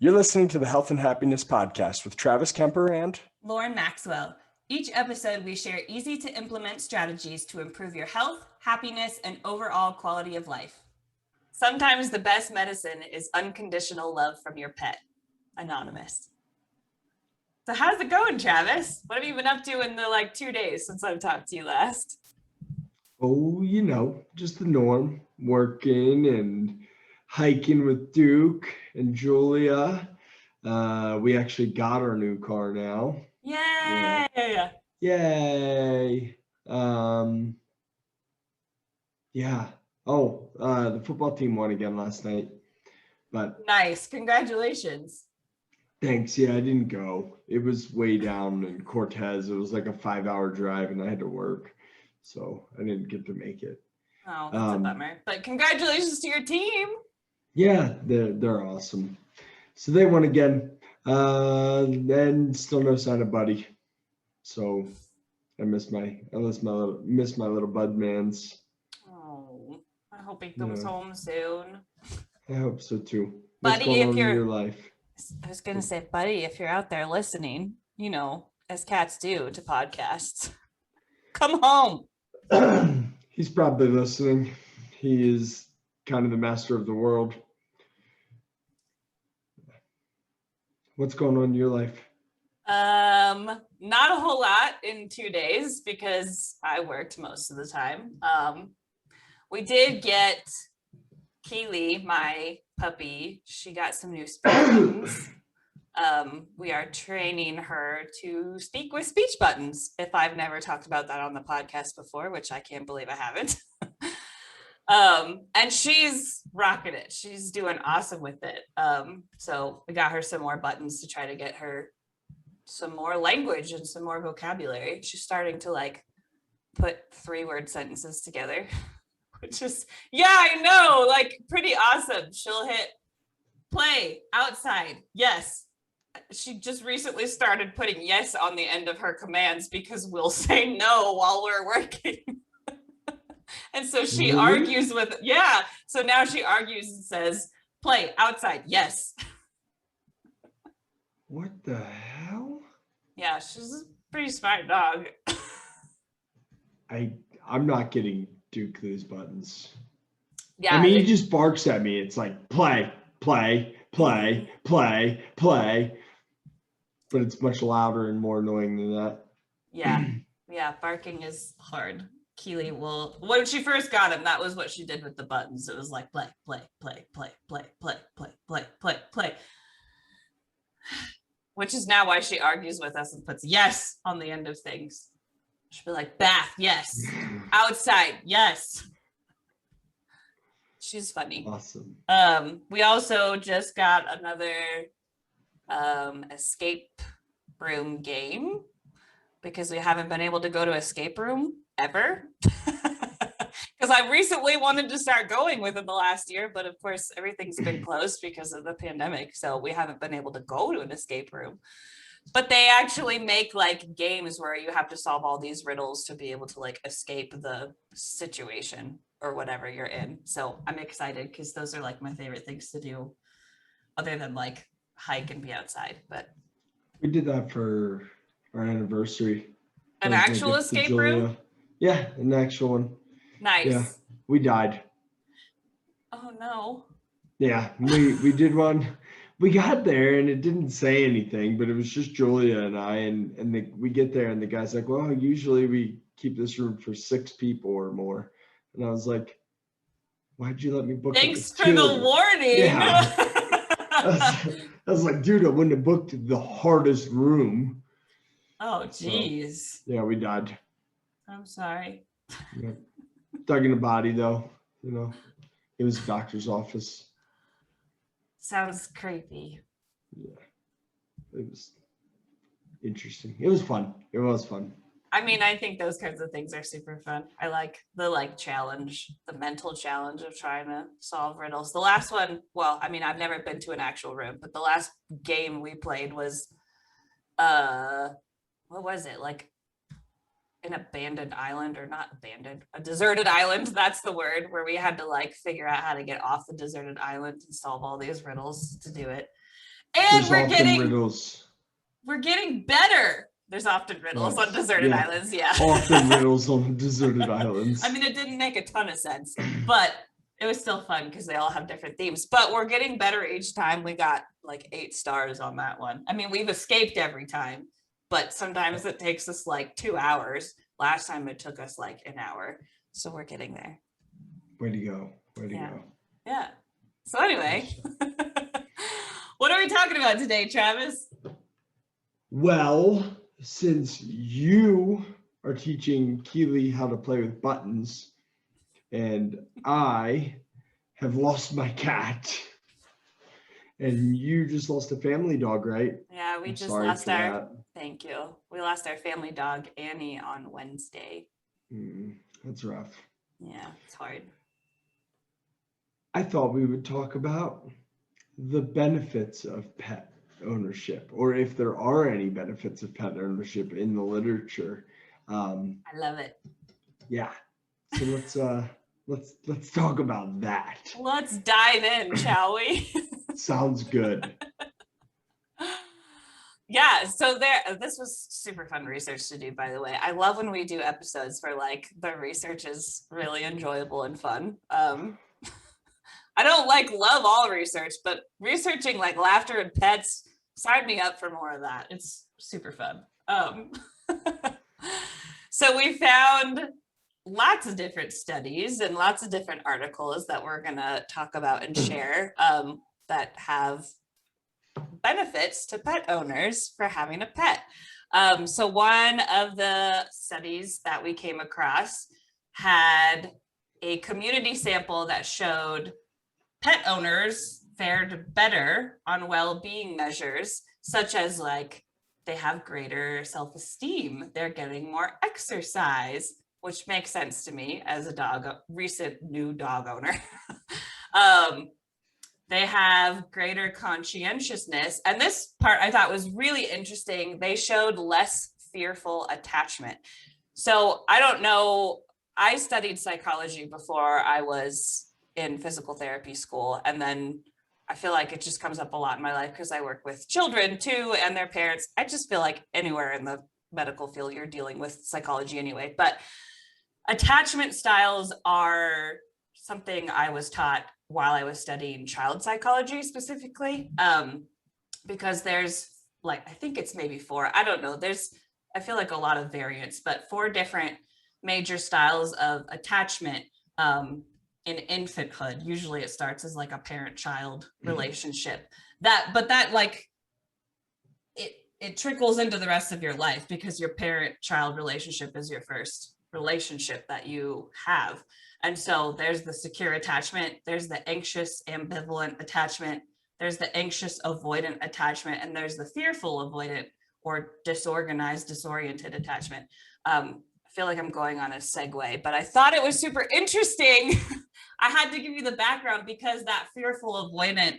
You're listening to the Health and Happiness Podcast with Travis Kemper and Lauryn Maxwell. Each episode, we share easy-to-implement strategies to improve your health, happiness, and overall quality of life. Sometimes the best medicine is unconditional love from your pet. Anonymous. So how's it going, Travis? What have you been up to in the 2 days since I've talked to you last? Oh, just the norm. Working and hiking with Duke and Julia. We actually got our new car now. Yay! Yeah. Yay! Yeah. Oh, the football team won again last night. But nice. Congratulations. Thanks. Yeah, I didn't go. It was way down in Cortez. It was like a 5-hour drive and I had to work. So I didn't get to make it. Oh, that's a bummer. But congratulations to your team. Yeah, they're awesome. So they won again. And still no sign of Buddy. So I miss my little bud mans. Oh, I hope he comes home soon. I hope so too. Buddy, What's going on in your life? I was gonna say, Buddy, if you're out there listening, as cats do to podcasts, come home. He's probably listening. He is kind of the master of the world. What's going on in your life? Not a whole lot in 2 days because I worked most of the time. We did get Keely, my puppy. She got some new speech buttons. We are training her to speak with speech buttons. If I've never talked about that on the podcast before, which I can't believe I haven't. And she's rocking it. She's doing awesome with it. So we got her some more buttons to try to get her some more language and some more vocabulary. She's starting to put 3-word sentences together, which is, I know, pretty awesome. She'll hit play outside. Yes. She just recently started putting yes on the end of her commands because we'll say no while we're working. And so she argues with, so now she argues and says, play outside, yes. What the hell? Yeah, she's a pretty smart dog. I'm not getting Duke these buttons. Yeah. I mean, he just barks at me. It's like, play, play, play, play, play. But it's much louder and more annoying than that. Yeah, barking is hard. Keely when she first got him, that was what she did with the buttons. It was like play, play, play, play, play, play, play, play, play, play. Which is now why she argues with us and puts yes on the end of things. She'll be like, bath, yes. Outside, yes. She's funny. Awesome. We also just got another escape room game because we haven't been able to go to escape room ever. Because I recently wanted to start going within the last year, but of course everything's been closed because of the pandemic, so we haven't been able to go to an escape room. But they actually make games where you have to solve all these riddles to be able to escape the situation or whatever you're in. So I'm excited because those are my favorite things to do other than hike and be outside. But we did that for our anniversary. An actual escape room? Yeah, an actual one. Nice. Yeah, we died. Oh no. Yeah, we did one. We got there and it didn't say anything, but it was just Julia and I, and we get there and the guy's like, well, usually we keep this room for 6 people or more. And I was like, why'd you let me book Thanks for the warning. Yeah. I was like, dude, I wouldn't have booked the hardest room. Oh, geez. So, yeah, we died. I'm sorry. Yeah. Dug in a body, though. It was a doctor's office. Sounds creepy. Yeah. It was interesting. It was fun. It was fun. I mean, I think those kinds of things are super fun. I like the challenge, the mental challenge of trying to solve riddles. The last one, well, I mean, I've never been to an actual room, but the last game we played was, what was it? An abandoned island, or not abandoned, a deserted island. That's the word, where we had to figure out how to get off the deserted island and solve all these riddles to do it. And There's we're often getting riddles. better. There's often riddles on Yes, deserted yeah. islands. Yeah. Often riddles on deserted islands. I mean, it didn't make a ton of sense, but it was still fun because they all have different themes. But we're getting better each time. We got like 8 stars on that one. I mean, we've escaped every time, but sometimes it takes us like 2 hours. Last time it took us like an hour. So we're getting there. Way to go. Way to Yeah. go. Yeah. So anyway, what are we talking about today, Travis? Well, since you are teaching Keely how to play with buttons, and I have lost my cat, and you just lost a family dog, right? Yeah, we I'm just sorry lost for our, that. thank you. We lost our family dog, Annie, on Wednesday. That's rough. Yeah, it's hard. I thought we would talk about the benefits of pet ownership, or if there are any benefits of pet ownership in the literature. I love it. Yeah. So let's talk about that. Let's dive in, shall we? Sounds good. Yeah, so this was super fun research to do, by the way. I love when we do episodes where like the research is really enjoyable and fun. I don't like love all research, but researching like laughter and pets, sign me up for more of that. It's super fun. So we found lots of different studies and lots of different articles that we're going to talk about and share that have benefits to pet owners for having a pet. So one of the studies that we came across had a community sample that showed pet owners fared better on well-being measures, such as like they have greater self-esteem, they're getting more exercise, which makes sense to me as a recent new dog owner. They have greater conscientiousness. And this part I thought was really interesting. They showed less fearful attachment. So I don't know, I studied psychology before I was in physical therapy school. And then I feel like it just comes up a lot in my life because I work with children too and their parents. I just feel like anywhere in the medical field, you're dealing with psychology anyway. But attachment styles are something I was taught while I was studying child psychology specifically, because there's like, I think it's maybe 4, I don't know. I feel like a lot of variants, but 4 different major styles of attachment in infanthood. Usually it starts as like a parent-child relationship. But that like, it trickles into the rest of your life because your parent-child relationship is your first relationship that you have. And so there's the secure attachment, there's the anxious ambivalent attachment, there's the anxious avoidant attachment, and there's the fearful avoidant or disorganized disoriented attachment. I feel like I'm going on a segue, but I thought it was super interesting. I had to give you the background because that fearful avoidant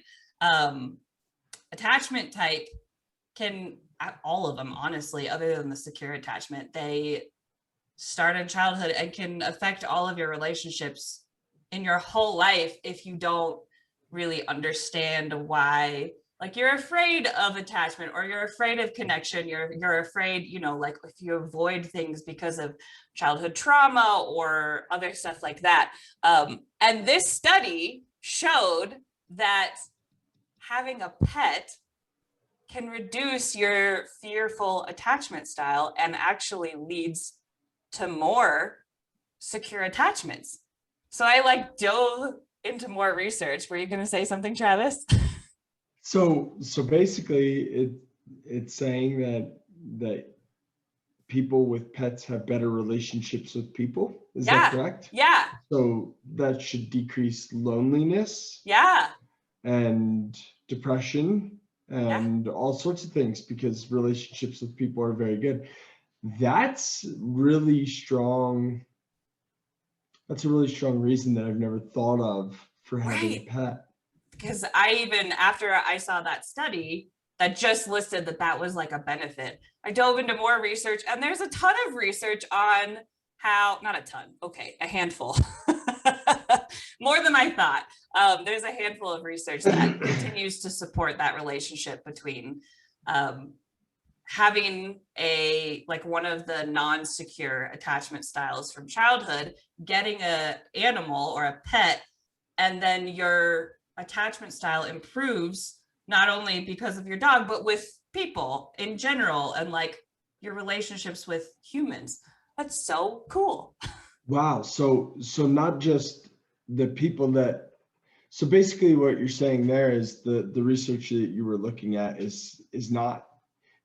attachment type can, all of them honestly, other than the secure attachment, they start in childhood and can affect all of your relationships in your whole life if you don't really understand why, like you're afraid of attachment or you're afraid of connection, you're afraid, you know, like if you avoid things because of childhood trauma or other stuff like that. And this study showed that having a pet can reduce your fearful attachment style and actually leads to more secure attachments. So I like dove into more research. Were you going to say something, Travis? So basically it's saying that people with pets have better relationships with people. Is that correct? Yeah. So that should decrease loneliness. Yeah. And depression and all sorts of things because relationships with people are very good. That's really strong. That's a really strong reason that I've never thought of for having a pet. Because after I saw that study that just listed that was like a benefit, I dove into more research, and there's a ton of research on how, not a ton, okay, a handful More than I thought. There's a handful of research that continues to support that relationship between having one of the non-secure attachment styles from childhood, getting a animal or a pet, and then your attachment style improves not only because of your dog, but with people in general, and like your relationships with humans. That's so cool. Wow. So not just the people that, so basically what you're saying there is the research that you were looking at is not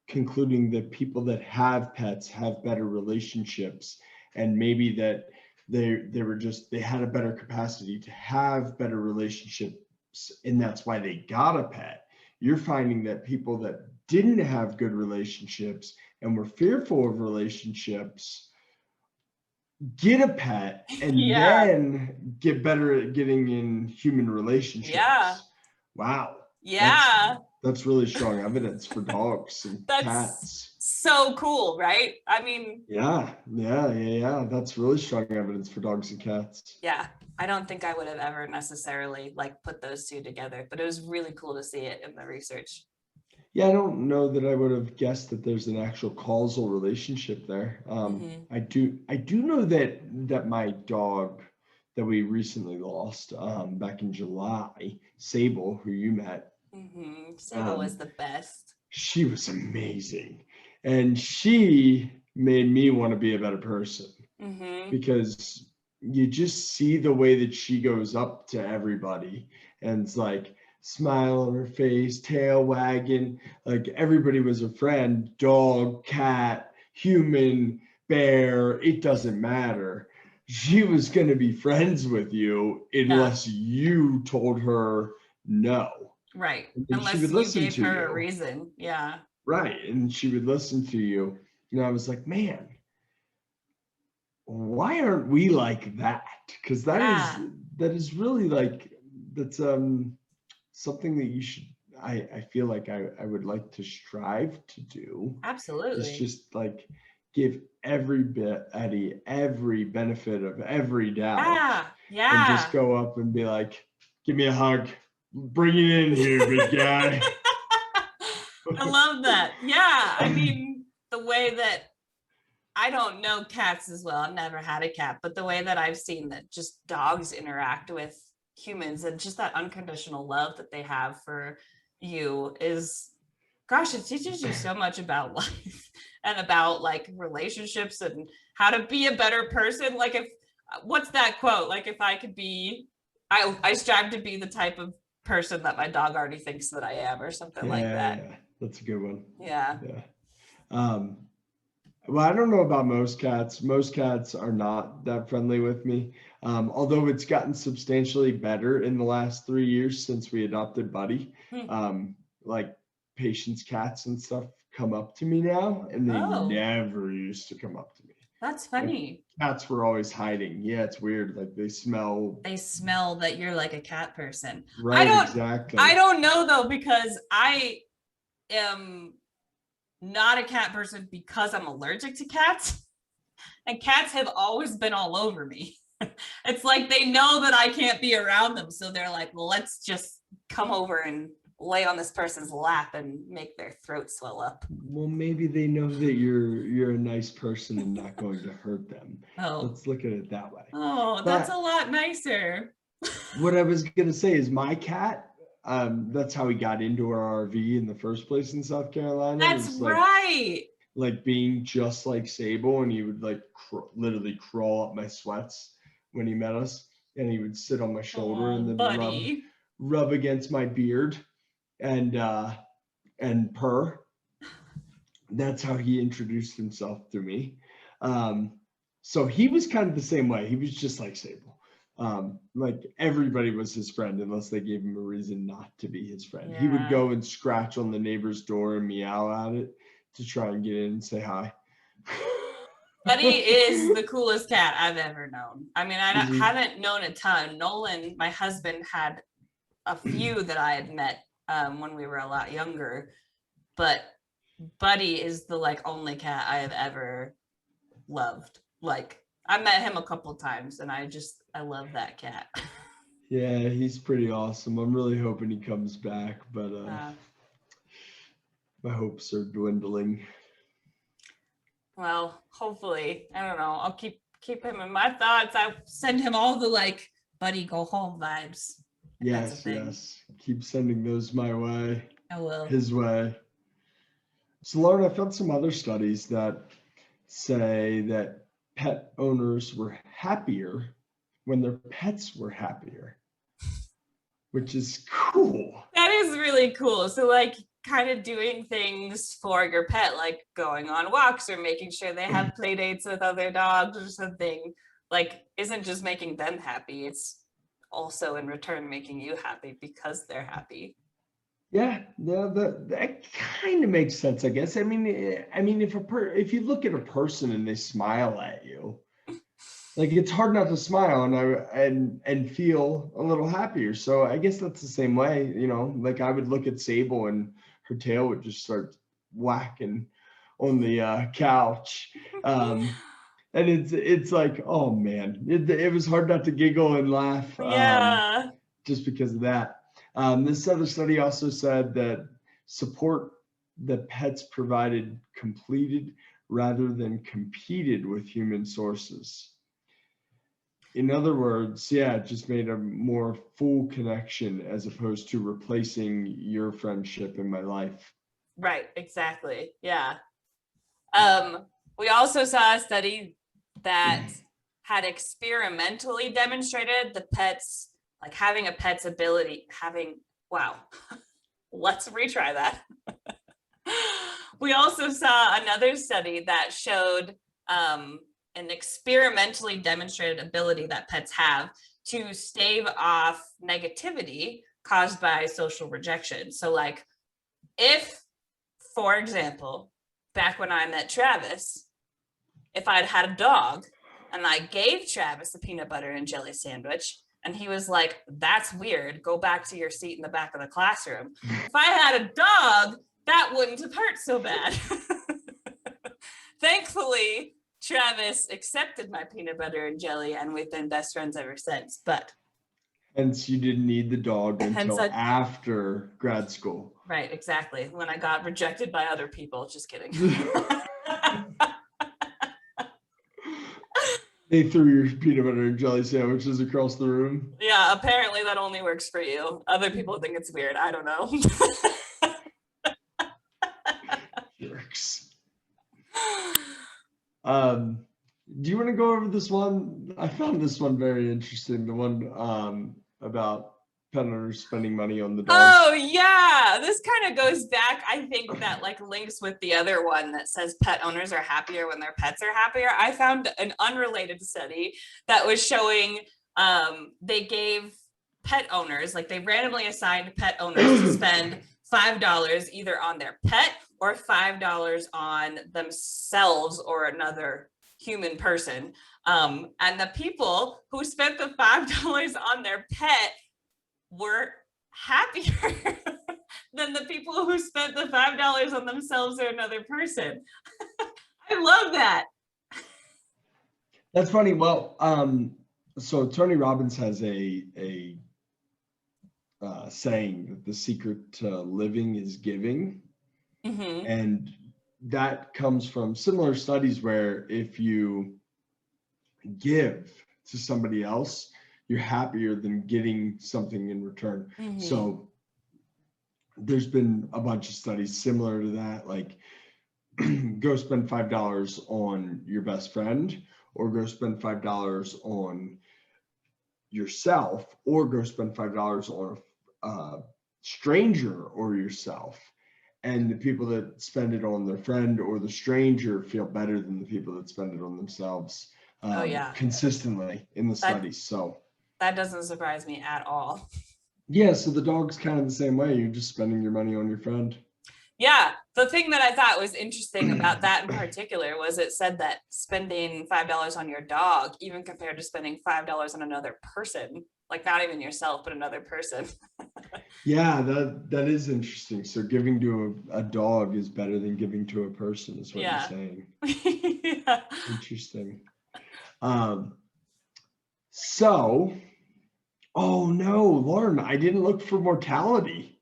concluding that people that have pets have better relationships, and maybe that they had a better capacity to have better relationships, and that's why they got a pet. You're finding that people that didn't have good relationships and were fearful of relationships get a pet and then get better at getting in human relationships. Yeah. Wow. Yeah. That's really strong evidence for dogs and cats. So cool, right? I mean, yeah. That's really strong evidence for dogs and cats. Yeah. I don't think I would have ever necessarily like put those two together, but it was really cool to see it in the research. Yeah, I don't know that I would have guessed that there's an actual causal relationship there. I do know that my dog that we recently lost back in July, Sable, who you met. Sable was the best. She was amazing, and she made me want to be a better person because you just see the way that she goes up to everybody, and it's like, smile on her face, tail wagging, like everybody was a friend, dog, cat, human, bear, it doesn't matter. She was going to be friends with you unless you told her no. Right. Unless you gave her a reason. Yeah. Right. And she would listen to you. And I was like, man, why aren't we like that? Because that is really like, that's something that you should, I feel like I would like to strive to do. Absolutely. It's just like give everybody every benefit of every doubt. Yeah. And just go up and be like, give me a hug. Bring it in here, big guy. I love that. Yeah. I mean, the way that I don't know cats as well. I've never had a cat, but the way that I've seen that just dogs interact with humans and just that unconditional love that they have for you is, gosh, it teaches you so much about life and about like relationships and how to be a better person. Like what's that quote? Like if I could be, I strive to be the type of person that my dog already thinks that I am, or something like that. Yeah, that's a good one. Yeah. Well, I don't know about most cats. Most cats are not that friendly with me. Although it's gotten substantially better in the last 3 years since we adopted Buddy. Like patients' cats and stuff come up to me now, and they never used to come up to me. That's funny. Like, cats were always hiding. Yeah, it's weird. Like they smell that you're like a cat person. Right, exactly. I don't know though, because I am not a cat person because I'm allergic to cats, and cats have always been all over me. It's like they know that I can't be around them, so they're like, well, let's just come over and lay on this person's lap and make their throat swell up. Well, maybe they know that you're a nice person and not going to hurt them. Let's look at it that way. That's a lot nicer. What I was gonna say is my cat, that's how he got into our RV in the first place in South Carolina. That's right. Like being just like Sable, and he would like literally crawl up my sweats when he met us, and he would sit on my shoulder and then rub against my beard and purr. That's how he introduced himself to me. So he was kind of the same way. He was just like Sable. Like everybody was his friend unless they gave him a reason not to be his friend. He would go and scratch on the neighbor's door and meow at it to try and get in and say hi. Buddy is the coolest cat I've ever known. I mean, I haven't known a ton. Nolan, my husband, had a few that I had met when we were a lot younger, but Buddy is the like only cat I have ever loved. Like I met him a couple times, and I love that cat. Yeah, he's pretty awesome. I'm really hoping he comes back, but my hopes are dwindling. Well, hopefully, I don't know. I'll keep him in my thoughts. I send him all the like, buddy, go home vibes. That's a Yes, thing. yes. Keep sending those my way, I will. his way. So, Lauren, I found some other studies that say that pet owners were happier when their pets were happier, which is cool. That is really cool. So like kind of doing things for your pet, like going on walks or making sure they have play dates with other dogs or something, like isn't just making them happy. It's also in return making you happy because they're happy. Yeah, that kind of makes sense, I guess. I mean, if you look at a person and they smile at you, like it's hard not to smile and feel a little happier. So I guess that's the same way, like I would look at Sable and her tail would just start whacking on the couch. And it's like, oh man, it was hard not to giggle and laugh. Yeah. Just because of that. This other study also said that support that pets provided completed rather than competed with human sources. In other words, yeah, it just made a more full connection as opposed to replacing your friendship in my life. Right, exactly. Yeah. We also saw a study that had experimentally demonstrated the pets, like having a pet's ability, wow, let's retry that. We also saw another study that showed an experimentally demonstrated ability that pets have to stave off negativity caused by social rejection. So like if, for example, back when I met Travis, if I'd had a dog and I gave Travis a peanut butter and jelly sandwich, and he was like, that's weird, go back to your seat in the back of the classroom. If I had a dog, that wouldn't have hurt so bad. Thankfully, Travis accepted my peanut butter and jelly, and we've been best friends ever since. But hence you didn't need the dog until after grad school. Right, exactly. When I got rejected by other people. Just kidding. They threw your peanut butter and jelly sandwiches across the room. Yeah, apparently that only works for you. Other people think it's weird. I don't know. Jerks. Do you want to go over this one? I found this one very interesting. The one about pet owners spending money on the dogs. Oh yeah, this kind of goes back. I think that like links with the other one that says pet owners are happier when their pets are happier. I found an unrelated study that was showing they gave pet owners, like they randomly assigned pet owners to spend $5 either on their pet or $5 on themselves or another human person. And the people who spent the $5 on their pet were happier than the people who spent the $5 on themselves or another person. I love that. That's funny. Well, so Tony Robbins has a saying that the secret to living is giving. Mm-hmm. And that comes from similar studies where if you give to somebody else, you're happier than getting something in return. Mm-hmm. So there's been a bunch of studies similar to that, like go spend $5 on your best friend, or go spend $5 on yourself, or go spend $5 on a stranger or yourself. And the people that spend it on their friend or the stranger feel better than the people that spend it on themselves consistently in the studies. So that doesn't surprise me at all. Yeah, so the dog's kind of the same way. You're just spending your money on your friend. Yeah, the thing that I thought was interesting about that in particular was it said that spending $5 on your dog, even compared to spending $5 on another person, like not even yourself, but another person. Yeah, that is interesting. So giving to a dog is better than giving to a person, is what you're saying. Yeah. Interesting. Um, so, oh no, Lauren, I didn't look for mortality.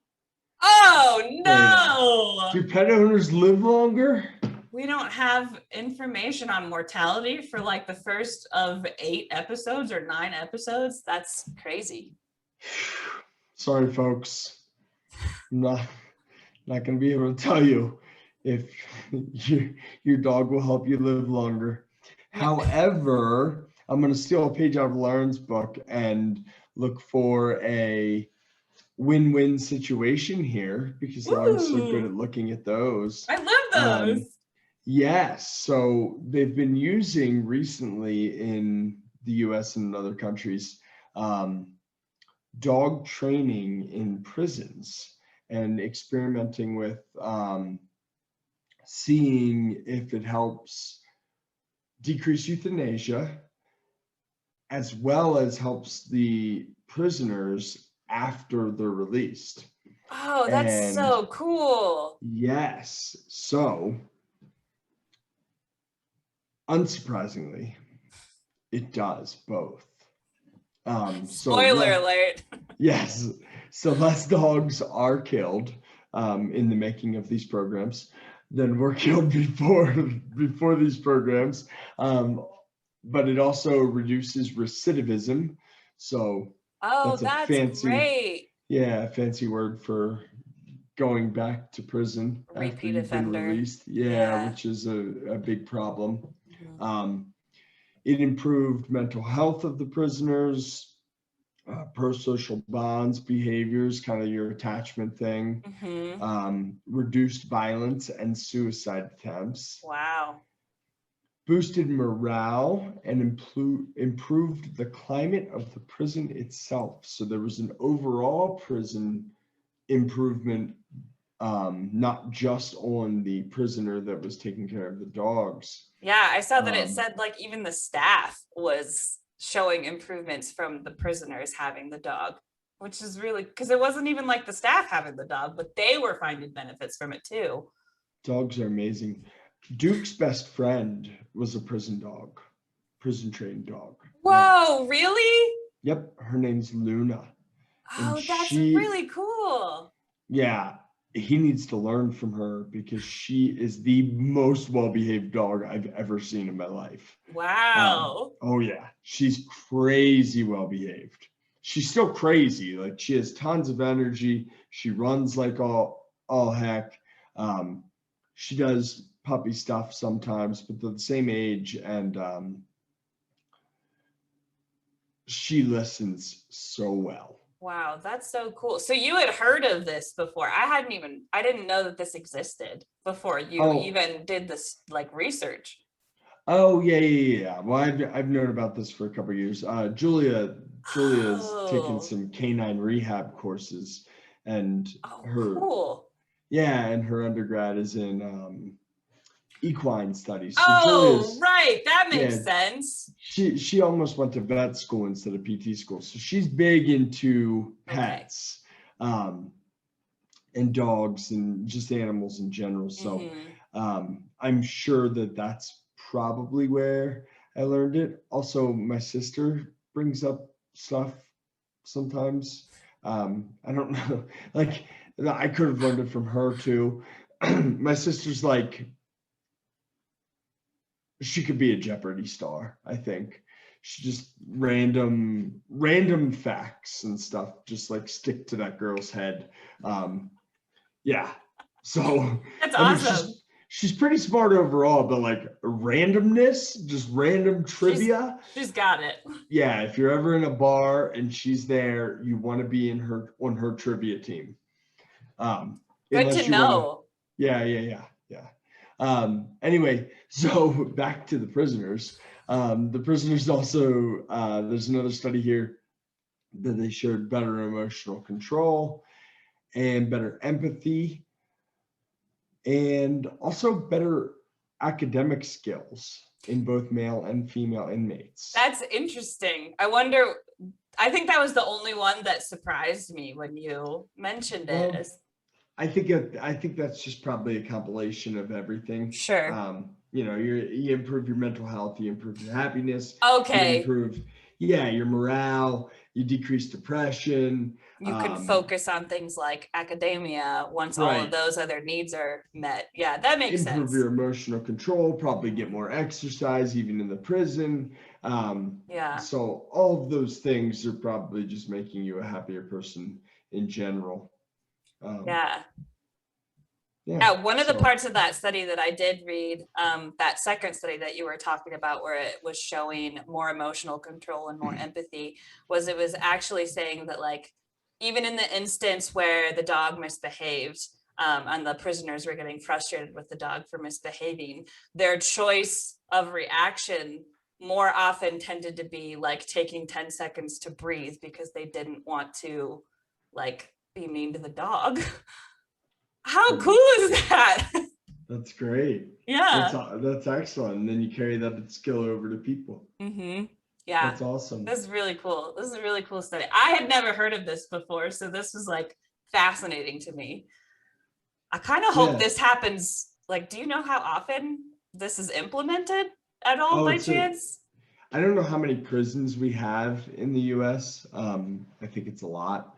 Oh Dana. no! Do pet owners live longer? We don't have information on mortality for like the first of 8 episodes or 9 episodes. That's crazy. Sorry, folks. I'm not going to be able to tell you if your dog will help you live longer. However, I'm going to steal a page out of Lauren's book and look for a win-win situation here because Lauren's so good at looking at those. I love those. Yes. So they've been using recently in the US and other countries dog training in prisons and experimenting with seeing if it helps decrease euthanasia as well as helps the prisoners after they're released. Oh, that's so cool. Yes. So, unsurprisingly, it does both. Spoiler alert. Yes. So less dogs are killed in the making of these programs than were killed before these programs. But it also reduces recidivism. So that's fancy, great. yeah, fancy word for going back to prison Repeat after you've offender. been released. Yeah, which is a big problem. Mm-hmm. It improved mental health of the prisoners, pro-social bonds, behaviors, kind of your attachment thing, reduced violence and suicide attempts. Wow. Boosted morale and improved the climate of the prison itself. So there was an overall prison improvement, not just on the prisoner that was taking care of the dogs. Yeah, I saw that it said like even the staff was showing improvements from the prisoners having the dog, which is really, because it wasn't even like the staff having the dog, but they were finding benefits from it too. Dogs are amazing. Duke's best friend was a prison trained dog. Whoa, really? Yep, her name's Luna. Oh, that's really cool. Yeah, he needs to learn from her because she is the most well-behaved dog I've ever seen in my life. Wow. Oh yeah, she's crazy well-behaved. She's still crazy. Like she has tons of energy. She runs like all heck. She does puppy stuff sometimes, but they're the same age, and she listens so well. Wow, that's so cool. So you had heard of this before. I didn't know that this existed before you even did this like research. Oh yeah. Well, I've known about this for a couple of years. Julia's taken some canine rehab courses, and cool. Yeah, and her undergrad is in equine studies. So right, that makes sense. She almost went to vet school instead of PT school, so she's big into pets, and dogs and just animals in general. So I'm sure that that's probably where I learned it. Also, my sister brings up stuff sometimes. I don't know, like I could have learned it from her too. My sister's like, she could be a Jeopardy star, I think. She just random facts and stuff just like stick to that girl's head. Yeah. So that's awesome. She's pretty smart overall, but like randomness, just random trivia. She's got it. Yeah, if you're ever in a bar and she's there, you want to be on her trivia team. Good to know. Yeah. Anyway, so back to the prisoners. The prisoners also, there's another study here that they showed better emotional control and better empathy and also better academic skills in both male and female inmates. That's interesting. I think that was the only one that surprised me when you mentioned it. I think that's just probably a compilation of everything. Sure. you improve your mental health, you improve your happiness, Okay. you improve, your morale, you decrease depression. You can focus on things like academia once all of Right. those other needs are met. Yeah, that makes Improve sense. your emotional control, probably get more exercise, even in the prison. Yeah. So all of those things are probably just making you a happier person in general. Yeah. Yeah. Now, one of the So- parts of that study that I did read, that second study that you were talking about, where it was showing more emotional control and more empathy, it was actually saying that, like, even in the instance where the dog misbehaved, and the prisoners were getting frustrated with the dog for misbehaving, their choice of reaction more often tended to be like taking 10 seconds to breathe because they didn't want to, like, be mean to the dog. How cool is that? That's great. Yeah. That's excellent. And then you carry that skill over to people. Mm-hmm. Yeah. That's awesome. This is really cool. This is a really cool study. I had never heard of this before, so this was like fascinating to me. I kind of hope this happens. Like, do you know how often this is implemented at all by chance? I don't know how many prisons we have in the US. I think it's a lot.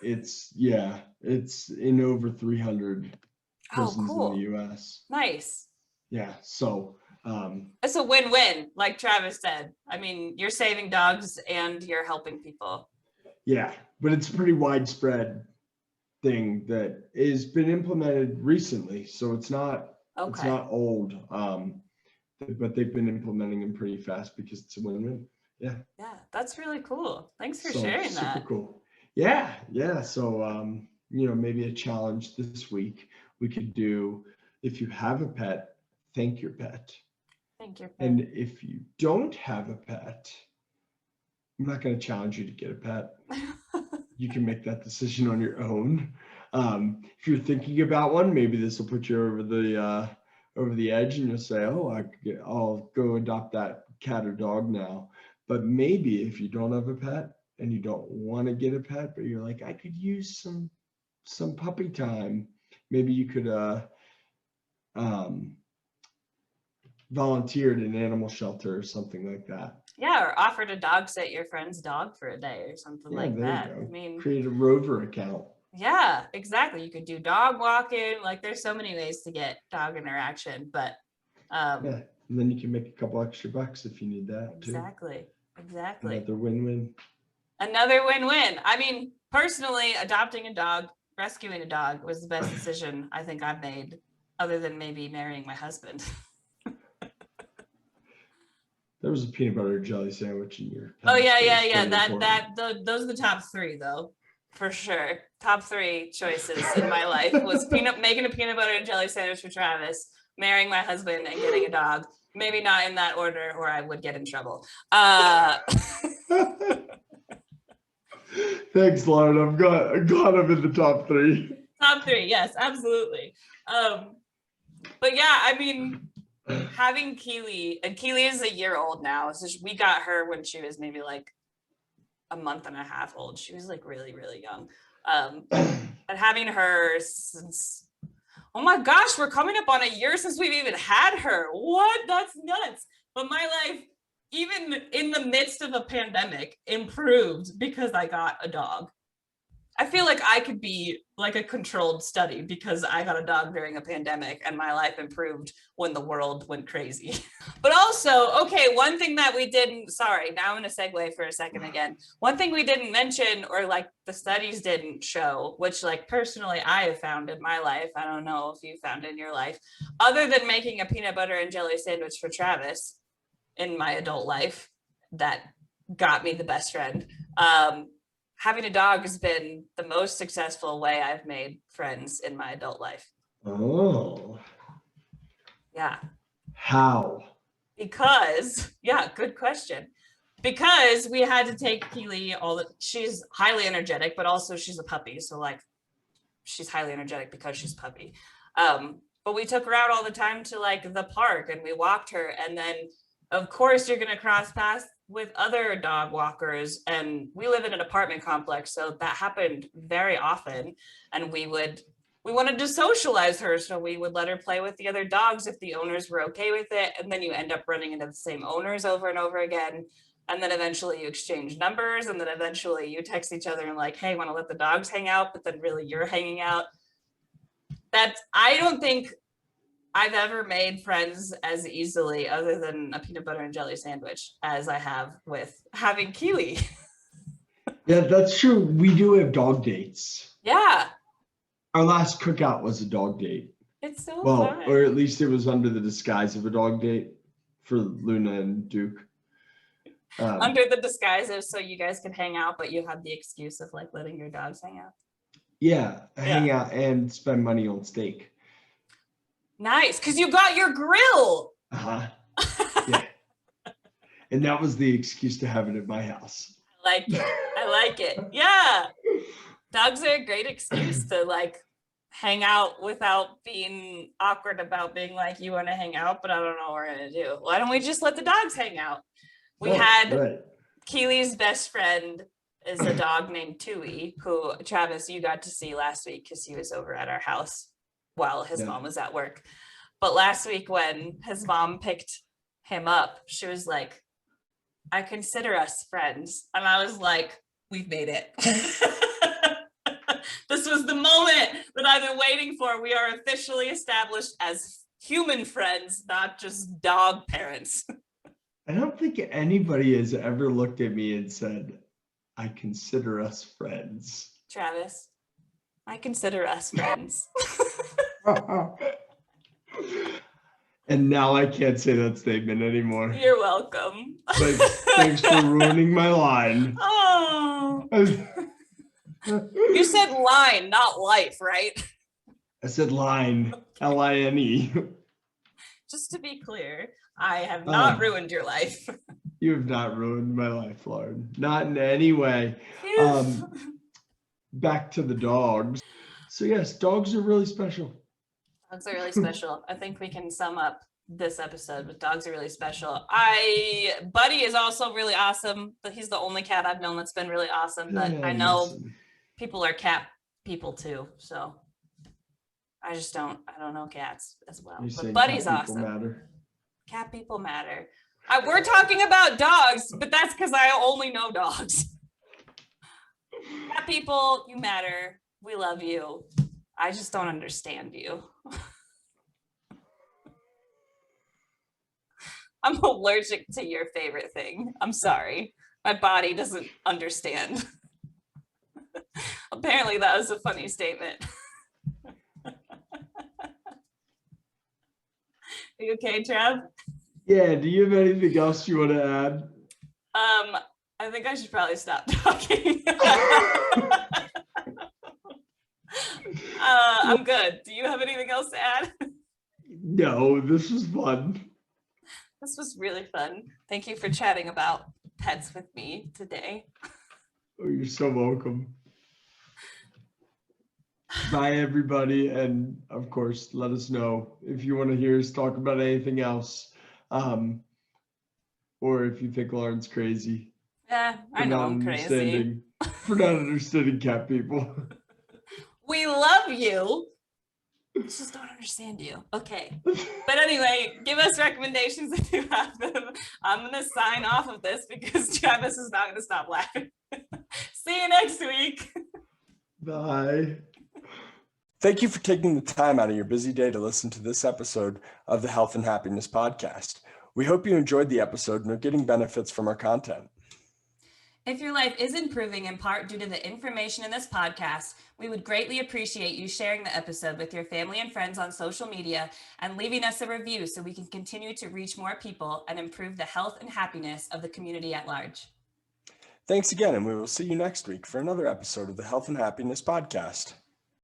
It's in over 300 prisons in the US. Nice. Yeah. So it's a win-win, like Travis said. I mean, you're saving dogs and you're helping people. Yeah, but it's a pretty widespread thing that has been implemented recently. So it's not old. But they've been implementing them pretty fast because it's a win-win. Yeah. Yeah, that's really cool. Thanks for sharing that. Super cool. Yeah. So maybe a challenge this week we could do, if you have a pet, thank your pet. Thank your pet. And if you don't have a pet, I'm not going to challenge you to get a pet. You can make that decision on your own. If you're thinking about one, maybe this will put you over the edge, and you'll say, "Oh, I'll go adopt that cat or dog now." But maybe if you don't have a pet and you don't want to get a pet, but you're like, I could use some puppy time, maybe you could volunteer at an animal shelter or something like that. Yeah, or offer to dog sit your friend's dog for a day or something like that. You go. I mean, create a Rover account. Yeah, exactly. You could do dog walking. Like, there's so many ways to get dog interaction, but and then you can make a couple extra bucks if you need that too. Exactly. Another win-win. I mean, personally, adopting a dog, rescuing a dog was the best decision I think I've made, other than maybe marrying my husband. There was a peanut butter and jelly sandwich in your. Oh yeah. Those are the top three, though, for sure. Top three choices in my life was making a peanut butter and jelly sandwich for Travis, marrying my husband, and getting a dog. Maybe not in that order, or I would get in trouble. Thanks, Lauren. I'm glad I'm in the top three. Top three, yes, absolutely. But yeah, I mean, having Keely, and Keely is a year old now, so we got her when she was maybe like a month and a half old. She was like really, really young. And having her since, oh my gosh, we're coming up on a year since we've even had her. What? That's nuts. But my life, even in the midst of a pandemic, improved because I got a dog. I feel like I could be like a controlled study because I got a dog during a pandemic and my life improved when the world went crazy. But also, okay, one thing that we didn't, sorry, now I'm going to segue for a second again. One thing we didn't mention, or like the studies didn't show, which like personally I have found in my life, I don't know if you found in your life, other than making a peanut butter and jelly sandwich for Travis in my adult life, that got me the best friend. Having a dog has been the most successful way I've made friends in my adult life. Oh. Yeah. How? Because, yeah, good question. Because we had to take Keely she's highly energetic, but also she's a puppy. So like, she's highly energetic because she's a puppy. But we took her out all the time to like the park and we walked her. And then of course you're going to cross paths with other dog walkers, and we live in an apartment complex, so that happened very often. And we would we wanted to socialize her, so we would let her play with the other dogs if the owners were okay with it. And then you end up running into the same owners over and over again. And then eventually you exchange numbers, and then eventually you text each other and like, hey, want to let the dogs hang out? But then really you're hanging out. I don't think I've ever made friends as easily, other than a peanut butter and jelly sandwich, as I have with having Keely. Yeah, that's true. We do have dog dates. Yeah. Our last cookout was a dog date. It's so Well, fun. or at least it was under the disguise of a dog date for Luna and Duke. Under the disguise of so you guys can hang out, but you have the excuse of like letting your dogs hang out. Yeah, hang out and spend money on steak. Nice, because you got your grill. Uh-huh. Yeah. And that was the excuse to have it at my house. I like it. Yeah. Dogs are a great excuse to like hang out without being awkward about being like, you want to hang out, but I don't know what we're going to do. Why don't we just let the dogs hang out? We had Keely's best friend is a dog named Tui, who Travis, you got to see last week because he was over at our house while his mom was at work. But last week when his mom picked him up, she was like, I consider us friends. And I was like, we've made it. This was the moment that I've been waiting for. We are officially established as human friends, not just dog parents. I don't think anybody has ever looked at me and said, I consider us friends. Travis, I consider us friends. And now I can't say that statement anymore. You're welcome. Thanks for ruining my line. Oh. You said line, not life, right? I said line, Line. Just to be clear, I have not ruined your life. You have not ruined my life, Lauren. Not in any way. Back to the dogs. So yes, dogs are really special. Dogs are really special. I think we can sum up this episode with dogs are really special. Buddy is also really awesome, but he's the only cat I've known that's been really awesome. But I know people are cat people too, so I don't know cats as well. But Buddy's awesome. Matter. Cat people matter. We're talking about dogs, but that's because I only know dogs. Cat people, you matter. We love you. I just don't understand you. I'm allergic to your favorite thing. I'm sorry. My body doesn't understand. Apparently that was a funny statement. Are you okay, Trav? Yeah, do you have anything else you want to add? I think I should probably stop talking. I'm good. Do you have anything else to add? No, this was fun. This was really fun. Thank you for chatting about pets with me today. Oh, you're so welcome. Bye, everybody. And of course, let us know if you want to hear us talk about anything else. Or if you think Lauren's crazy. Yeah, I know I'm crazy. For not understanding cat people. We love you. Just don't understand you. Okay. But anyway, give us recommendations if you have them. I'm going to sign off of this because Travis is not going to stop laughing. See you next week. Bye. Thank you for taking the time out of your busy day to listen to this episode of the Health and Happiness Podcast. We hope you enjoyed the episode and are getting benefits from our content. If your life is improving in part due to the information in this podcast, we would greatly appreciate you sharing the episode with your family and friends on social media and leaving us a review so we can continue to reach more people and improve the health and happiness of the community at large. Thanks again, and we will see you next week for another episode of the Health and Happiness Podcast.